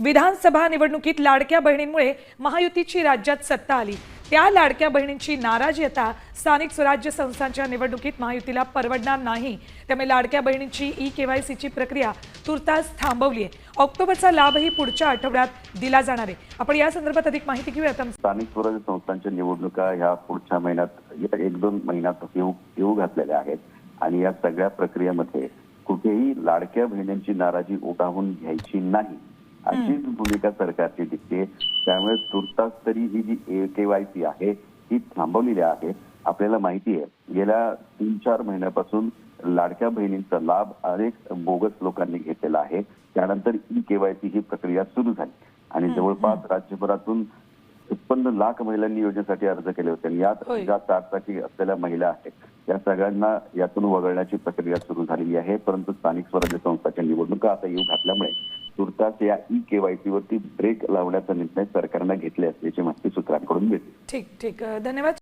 विधानसभा निवडणुकीत लाडक्या बहिणींमुळे महायुतीची राज्यात सत्ता आली। त्या लाडक्या बहिणींची नाराजी आता स्थानिक स्वराज्य संस्थांच्या निवडणुकीत महायुतीला परवडणार नाही। त्यामुळे लाडक्या बहिणींची ई-केवायसीची प्रक्रिया तुर्तास थांबवली आहे। ऑक्टोबरचा लाभही पुढच्या आठवड्यात दिला जाणार आहे। आपण या संदर्भात अधिक माहिती घेऊयात। स्थानिक स्वराज्य संस्थांच्या निवडणुका ह्या पुढच्या महिन्यात 1-2 महिन्यात येऊ घातलेल्या आहेत आणि या सगळ्या प्रक्रियेमध्ये कुठेही लाडक्या बहिणींची नाराजी ओढावून घ्यायची नाही अशीच भूमिका सरकारची दिसते। त्यामुळे तुर्तास तरी ही जी केवायसी आहे ती थांबवलेली आहे। आपल्याला माहिती आहे गेल्या 3-4 महिन्यापासून लाडक्या बहिणींचा लाभ अनेक बोगस लोकांनी घेतलेला आहे। त्यानंतर ई-केवायसी ही प्रक्रिया सुरू झाली आणि जवळपास राज्यभरातून 56 लाख महिलांनी योजनेसाठी अर्ज केले होते आणि यात ज्या 4 असलेल्या महिला आहेत या सगळ्यांना यातून वगळण्याची प्रक्रिया सुरू झालेली आहे। परंतु स्थानिक स्वराज्य संस्थांच्या निवडणुका आता येऊ घातल्यामुळे तुर्तास या ई-केवायसी वरती ब्रेक लावण्याचा निर्णय सरकारने घेतला असल्याची माहिती सूत्रांकडून मिळते। ठीक धन्यवाद।